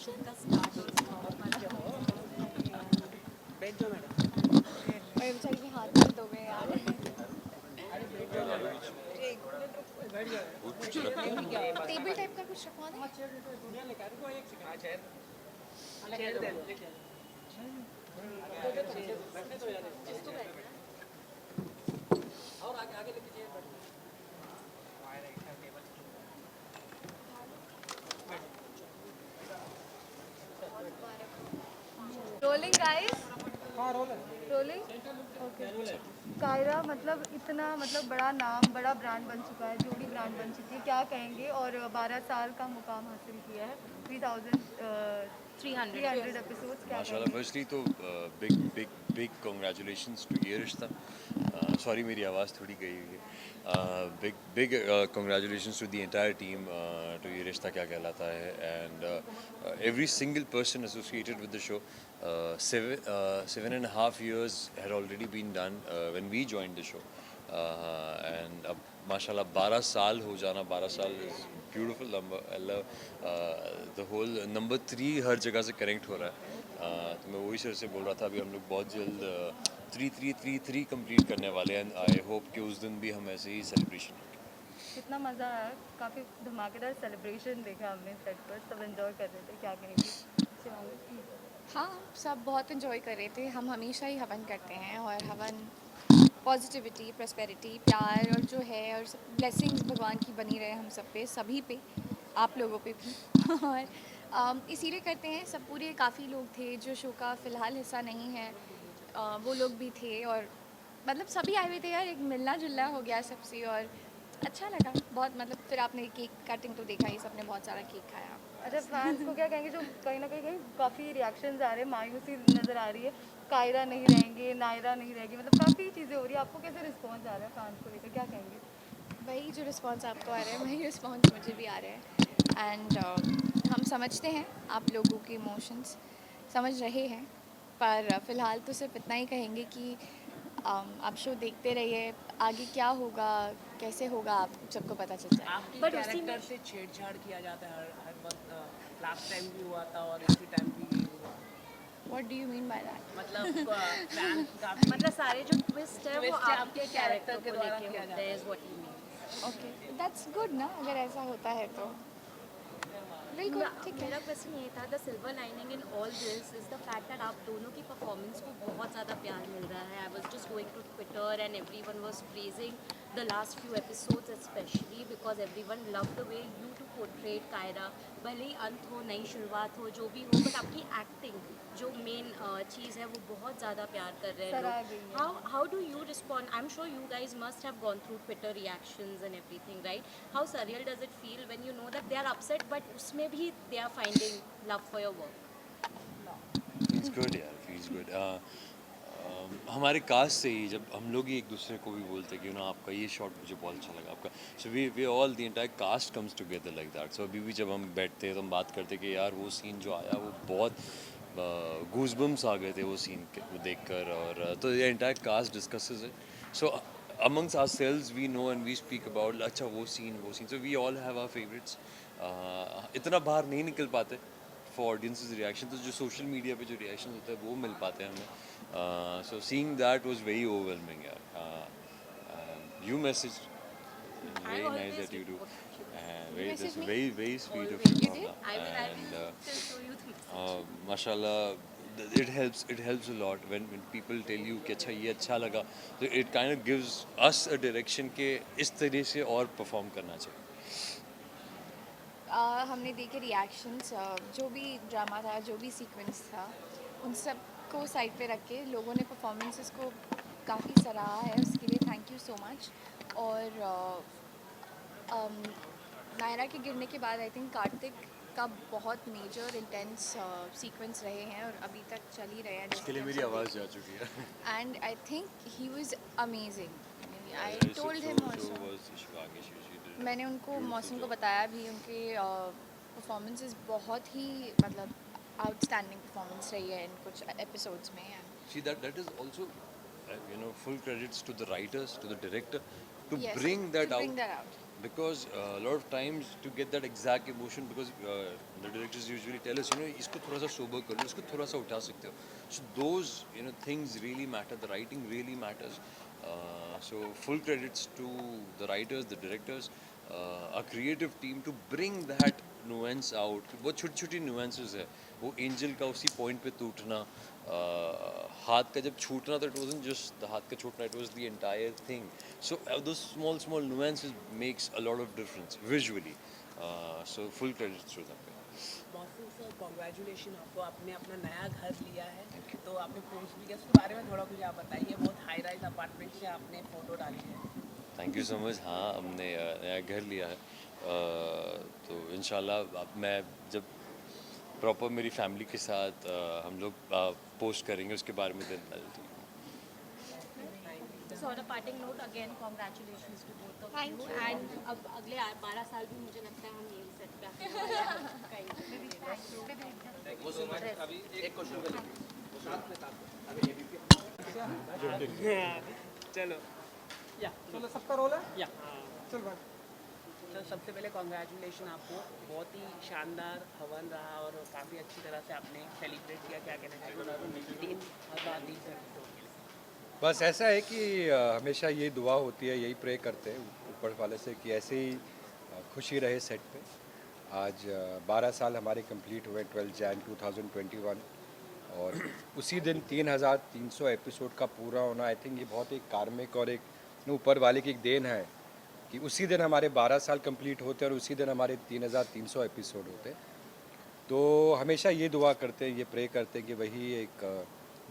Production का start अरे बेचारी के हाथ दर्द हो गए यार। टेबल टाइप का कुछ रखवा दें। Rolling guys, rolling. Okay. Kaira मतलब इतना मतलब बड़ा नाम, बड़ा ब्रांड बन चुका है, जोड़ी ब्रांड बन चुकी है, क्या कहेंगे? और 12 साल का मुकाम हासिल किया है, 300 एपिसोड्स, क्या माशाल्लाह कहेंगे? फर्स्टली तो big big big congratulations to ये रिश्ता. सॉरी मेरी आवाज़ थोड़ी गई हुई है. Big big congratulations to the entire team to ये रिश्ता क्या कहलाता है and every single person associated with the show. Seven and a half years had already been done when we joined the show. And अब माशाल्लाह 12 साल हो जाना, 12 साल is beautiful number. The whole number 3 हर जगह से कनेक्ट हो रहा है. तो मैं वही सर से बोल रहा था, अभी हम लोग बहुत जल्द 3333 कंप्लीट करने वाले हैं. आई होप कि उस दिन भी हम ऐसे ही सेलिब्रेशन रखें. कितना मज़ा आया, काफ़ी धमाकेदार सेलिब्रेशन देखा हमने सेट पर, सब एंजॉय कर रहे थे, क्या कहेंगे शिवांगी? हाँ, सब बहुत इन्जॉय कर रहे थे. हम हमेशा ही हवन करते हैं और हवन पॉजिटिविटी, प्रॉस्पेरिटी, प्यार और जो है और सब ब्लेसिंग्स भगवान की बनी रहे हम सब पे, सभी पे, आप लोगों पे भी. और इसीलिए करते हैं. सब पूरे काफ़ी लोग थे जो शो का फ़िलहाल हिस्सा नहीं है, वो लोग भी थे और मतलब सभी आए हुए थे यार. एक मिलना जुलना हो गया सबसे और अच्छा लगा बहुत. मतलब फिर आपने केक कटिंग तो देखा ही, सबने बहुत सारा केक खाया. अच्छा, फैंस को क्या कहेंगे जो कहीं ना कहीं काफ़ी रिएक्शंस आ रहे हैं, मायूसी नज़र आ रही है, कायरा नहीं रहेंगे, नायरा नहीं रहेगी, मतलब काफ़ी चीज़ें हो रही है, आपको कैसे रिस्पॉन्स आ रहा है फैंस को लेकर, क्या कहेंगे? वही जो रिस्पॉन्स आपको आ रहा है वही रिस्पॉन्स मुझे भी आ रहा है. एंड हम समझते हैं आप लोगों के इमोशंस, समझ रहे हैं. पर फ़िलहाल तो सिर्फ इतना ही कहेंगे कि आप शो देखते रहिए. आगे क्या होगा, कैसे होगा, आप सबको पता चल जाएगा. आपके बट कैरेक्टर उसी से छेड़छाड़ किया जाता है हर वक्त. लास्ट टाइम भी हुआ था और इसी टाइम भी ये हुआ. What do you mean by that? मतलब फैन काफी मतलब सारे जो ट्विस्ट है वो twist है आपके कैरेक्टर के को द्वारा लेके किया होते जाता हैं, है. Is what you mean. Okay, that's good ना. अगर ऐसा होता है तो बिल्कुल ठीक है. मेरा क्वेश्चन ये था, the silver lining in all this is the fact that आप दोनों की परफॉर्मेंस को बहुत ज़्यादा प्यार मिल रहा है. I was just going to Twitter and everyone was praising the last few episodes specially because everyone love the way you to portrait Kaira. भले ही अंत हो, नई शुरुआत हो, जो भी हो, बट आपकी एक्टिंग जो मेन चीज़ है वो बहुत ज़्यादा प्यार कर रहे हैं सराहा लोग. गई है. How do you respond? I am sure you guys must have gone through Twitter reactions and everything, right? How surreal does it feel when you know that they are upset but उसमें भी they are finding love for your work? Feels good यार, feels good. हमारे cast से ही जब हम लोग ही एक दूसरे को भी बोलते हैं कि ना आपका ये शॉट मुझे बहुत अच्छा लगा आपका. So we all the entire cast comes together like that. सो अभी भी जब हम बैठते हैं तो हम बात करते हैं कि यार वो सीन जो आया वो बहुत गूजबम्स आ गए थे वो सीन वो देखकर. और तो ये entire cast discusses it. So amongst ourselves we know and we speak about अच्छा वो scene. So we all have our favorites. इतना बाहर नहीं निकल पाते फॉर ऑडियंसेस रिएक्शन. तो जो सोशल मीडिया पे जो रिएक्शन होता है वो मिल पाते हैं हमें. So seeing that was very overwhelming यार. You messaged. I Very nice always that you do. You That's messaged me? very sweet of always. you, You did? Bhavna. I And will still show you the message. mashallah, it helps a lot when people tell you कि अच्छा ये अच्छा लगा. So it kind of gives us a direction कि इस तरह से और perform करना चाहिए. हमने देखे रिएक्शंस, जो भी ड्रामा था, जो भी सीक्वेंस था, उन सब को साइड पे रख के लोगों ने परफॉर्मेंसेस को काफ़ी सराहा है. उसके लिए थैंक यू सो मच. और नायरा के गिरने के बाद आई थिंक कार्तिक का बहुत मेजर इंटेंस सीक्वेंस रहे हैं और अभी तक चल ही रहे हैं. इसके लिए मेरी आवाज़ जा चुकी है. And I think he was amazing. I So told so him so also. was Shivangi. She did a मैंने उनको beautiful मौसम को job. बताया भी. उनके परफॉर्मेंसेस बहुत ही मतलब आउटस्टैंडिंग परफॉर्मेंस रही है इन कुछ एपिसोड्स में. See that is also full credits to the writers, to the director, to Yes, bring that to bring out. that out. because a lot of times to get that exact emotion, because the directors usually tell us, इसको थोड़ा सा sober कर लो, इसको थोड़ा सा उठा सकते हो. So those things really matter. The writing really matters. So full credits to the writers, the directors, a creative team to bring that nuance out. बहुत छोटी छोटी nuances है. वो angel का उसी point पे टूटना, हाथ का जब छूटना, तो it wasn't just the हाथ का छूटना, it was the entire thing. So those small nuances makes a lot of difference visually. So full credits to them. मौसम सर कॉन्ग्रेचुलेशन आपको, आपने अपना नया घर लिया है, तो आपने पोस्ट भी किया, उसके बारे में थोड़ा कुछ आप बताइए. बहुत हाई राइज अपार्टमेंट से आपने फ़ोटो डाली है. Thank you so much. हाँ, हमने नया घर लिया है. तो इंशाल्लाह अब मैं जब प्रॉपर मेरी फैमिली के साथ हम लोग पोस्ट करेंगे उसके बारे में दिन डालती हूँ. So on a parting note, again, congratulations to both of Thank you. you. And अब अगले 12 साल भी मुझे लगता है हम यही सेट पे आने वाले हैं. चलो या चलो सबका रोल है या चल भाई सर, सबसे पहले कॉन्ग्रेचुलेशन आपको. बहुत ही शानदार हवन रहा और काफ़ी अच्छी तरह से आपने सेलिब्रेट किया. क्या कहना चाहिए 3,000 एपिसोड के लिए? बस ऐसा है कि हमेशा यही दुआ होती है, यही प्रे करते हैं ऊपर वाले से कि ऐसे ही खुशी रहे सेट पे. आज 12 साल हमारे कंप्लीट हुए 12 जैन 2021 और उसी दिन 3,300 एपिसोड का पूरा होना, आई थिंक ये बहुत एक कार्मिक और एक ऊपर वाले की एक देन है कि उसी दिन हमारे 12 साल कंप्लीट होते हैं और उसी दिन हमारे 3,300 एपिसोड होते हैं. तो हमेशा ये दुआ करते हैं, ये प्रे करते हैं कि वही एक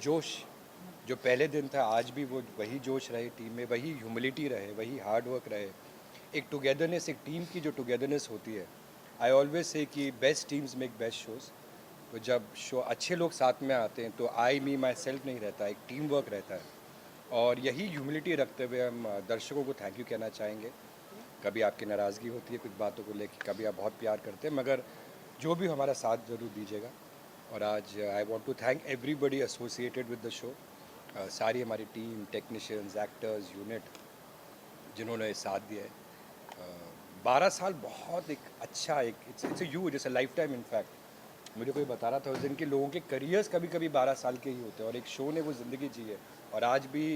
जोश जो पहले दिन था आज भी वो वही जोश रहे टीम में, वही ह्यूमिलिटी रहे, वही हार्ड वर्क रहे, एक टुगेदरनेस, एक टीम की जो टुगेदरनेस होती है. आई ऑलवेज से कि best teams make best shows. तो जब शो अच्छे लोग साथ में आते हैं तो आई मी माई सेल्फ नहीं रहता, एक टीम वर्क रहता है. और यही ह्यूमिलिटी रखते हुए हम दर्शकों को थैंक यू कहना चाहेंगे. कभी आपकी नाराज़गी होती है कुछ बातों को लेकर, कभी आप बहुत प्यार करते हैं, मगर जो भी हमारा साथ ज़रूर दीजिएगा. और आज I want to thank everybody associated with the show. सारी हमारी टीम, टेक्नीशियंस, एक्टर्स, यूनिट जिन्होंने साथ दिया है. 12 साल बहुत एक अच्छा एक it's huge, it's a life time. In fact मुझे कोई बता रहा था उस दिन कि लोगों के करियर्स कभी कभी 12 साल के ही होते हैं और एक शो ने वो ज़िंदगी जी है और आज भी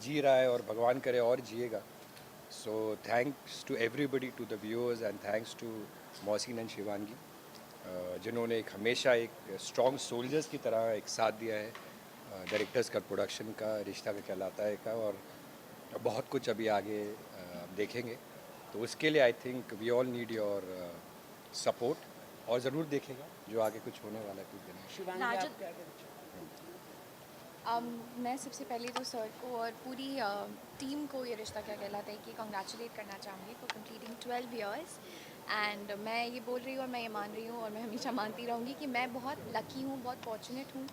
जी रहा है और भगवान करे और जिएगा. So thanks to everybody, to the viewers and thanks to Mohsin and Shivangi जिन्होंने एक हमेशा एक स्ट्रॉन्ग सोल्जर्स की तरह एक साथ दिया है. डायरेक्टर्स का, प्रोडक्शन का, रिश्ता का कहलाता है का, और बहुत कुछ अभी आगे देखेंगे. तो उसके लिए I think we all need your support और ज़रूर देखेगा जो आगे कुछ होने वाला है कुछ दिन में. शिवांगी, राजद- आप क्या कहना चाहेंगे? मैं सबसे पहले तो सर को और पूरी टीम को ये रिश्ता क्या कहलाता है कि कॉन्ग्रेचुलेट करना चाहूँगी फॉर कंप्लीटिंग 12 इयर्स. एंड मैं ये बोल रही हूँ और मैं ये मान रही हूँ और मैं हमेशा मानती रहूँगी कि मैं बहुत लकी हूँ, बहुत फॉर्चुनेट हूँ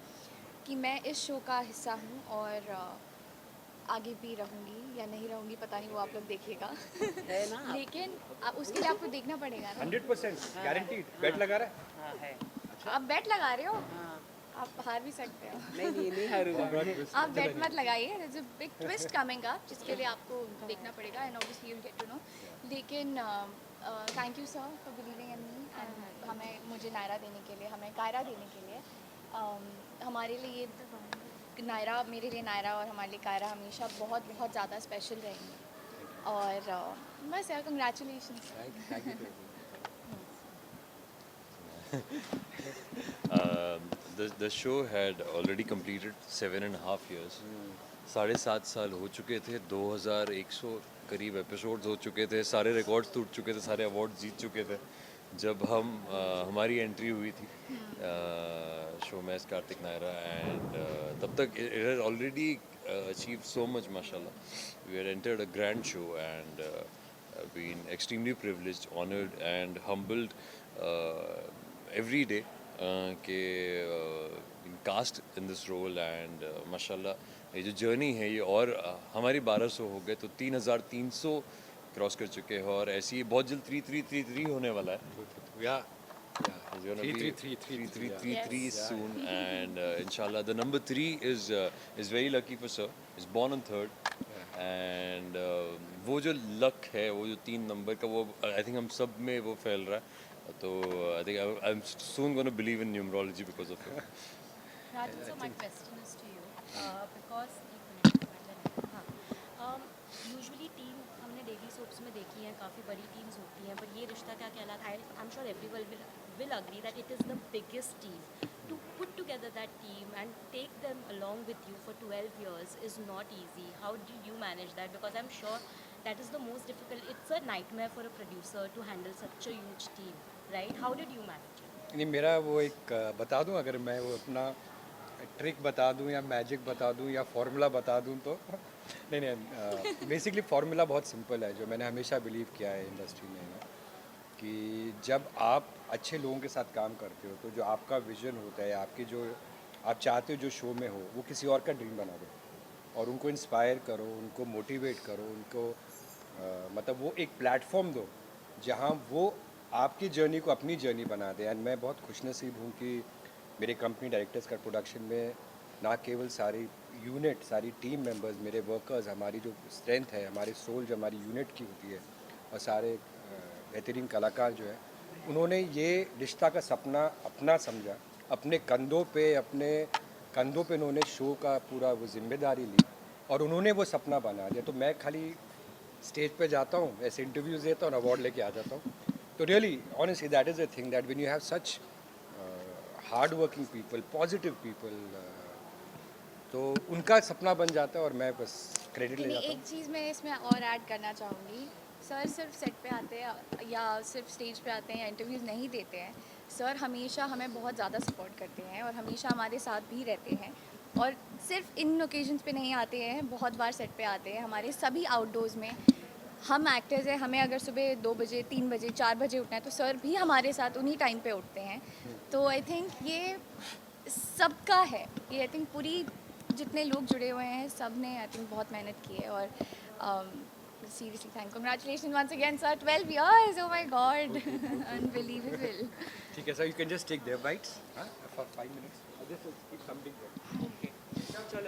कि मैं इस शो का हिस्सा हूँ और आगे भी रहूँगी या नहीं रहूँगी पता नहीं, वो आप लोग देखिएगा. है ना आप? लेकिन उसके लिए आपको देखना पड़ेगा ना. 100% गारंटीड. बेट लगा रहा है. हाँ है. आप बेट लगा रहे हो, हाँ. आप हार भी सकते हो. नहीं हारूंगा. आप बेट मत लगाइए. There is a big twist coming up जिसके लिए आपको देखना पड़ेगा and obviously you will get to know. लेकिन thank you sir for believing in me and मुझे नायरा देने के लिए, हमें कायरा देने के लिए. हमारे लिए नायरा, मेरे लिए नायरा और हमारे लिए कायरा हमेशा बहुत बहुत ज़्यादा स्पेशल रहेंगे. और बस यार congratulation. Thank you. The show had already completed 7.5 years. 7.5 साल हो चुके थे, 2,100 करीब एपिसोड्स हो चुके थे, सारे रिकॉर्ड्स टूट चुके थे, सारे अवार्ड जीत चुके थे जब हमारी एंट्री हुई थी शो में एज कार्तिक नायरा. एंड तब तक it had already achieved so much, mashallah. We had entered a grand show and been extremely privileged, honored and humbled every day के cast in this role. and mashallah ये जो journey है ये और हमारी 1200 हो गए तो 3,300 क्रॉस कर चुके हैं और ऐसे ही बहुत जल्द 3,333 होने वाला है. या It's gonna be 3,333 Yes. soon, and inshallah the number 3 is very lucky for sir. He's born on 3rd, and वो जो लक है, वो जो 3 नंबर का, वो आई थिंक हम सब में वो फैल रहा है, तो I think I am soon gonna believe in numerology because of it. Rajan, so my question is to you because हाँ यूजुअली टीम हमने डेली सोप्स में देखी हैं, काफ़ी बड़ी टीम्स होती हैं, पर ये रिश्ता क्या कहलाता है, आई am sure everyone will agree that it is the biggest team. To put together that team and take them along with you for 12 years is not easy. How did you manage that? Because I'm sure that is the most difficult. It's a nightmare for a producer to handle such a huge team, right? How did you manage it? नहीं, मेरा वो एक बता दूं, अगर मैं वो अपना ट्रिक बता दूं या मैजिक बता दूं या फॉर्मूला बता दूं तो नहीं, बेसिकली फार्मूला बहुत सिंपल है, जो मैंने हमेशा बिलीव किया है इंडस्ट्री में ना, कि जब आप अच्छे लोगों के साथ काम करते हो तो जो आपका विजन होता है, आपकी जो आप चाहते हो जो शो में हो, वो किसी और का ड्रीम बना दो और उनको इंस्पायर करो, उनको मोटिवेट करो, उनको मतलब वो एक प्लेटफॉर्म दो जहाँ वो आपकी जर्नी को अपनी जर्नी बना दे. एंड मैं बहुत खुशनसीब हूँ कि मेरे कंपनी डायरेक्टर्स का प्रोडक्शन में ना केवल सारी यूनिट, सारी टीम मेंबर्स, मेरे वर्कर्स, हमारी जो स्ट्रेंथ है, हमारी सोल जो हमारी यूनिट की होती है, और सारे बेहतरीन कलाकार जो है, उन्होंने ये रिश्ता का सपना अपना समझा, अपने कंधों पे उन्होंने शो का पूरा वो जिम्मेदारी ली और उन्होंने वो सपना बना दिया. तो मैं खाली स्टेज पे जाता हूँ, ऐसे इंटरव्यूज़ देता हूँ, अवार्ड लेके आ जाता हूँ. तो really honestly that is a thing that when you have such hard working people, positive people, तो उनका सपना बन जाता है और मैं बस क्रेडिट ले नहीं, जाता हूँ. एक चीज़ मैं इसमें और ऐड करना चाहूँगी. सर सिर्फ सेट पे आते हैं या सिर्फ स्टेज पे आते हैं या इंटरव्यूज़ नहीं देते हैं. सर हमेशा हमें बहुत ज़्यादा सपोर्ट करते हैं और हमेशा हमारे साथ भी रहते हैं. और सिर्फ इन ओकेजन्स पे नहीं आते हैं, बहुत बार सेट पे आते हैं. हमारे सभी आउटडोर्स में हम एक्टर्स हैं, हमें अगर सुबह 2 बजे, 3 बजे, 4 बजे उठना है तो सर भी हमारे साथ उन्हीं टाइम पे उठते हैं. तो आई थिंक ये सबका है. ये आई थिंक पूरी जितने लोग जुड़े हुए हैं सब ने आई थिंक बहुत मेहनत की है. और seriously congratulations once again sir, 12 years, oh my god. Unbelievable. ठीक है sir, you can just take their bytes for 5 minutes. This is keep something. Okay चलो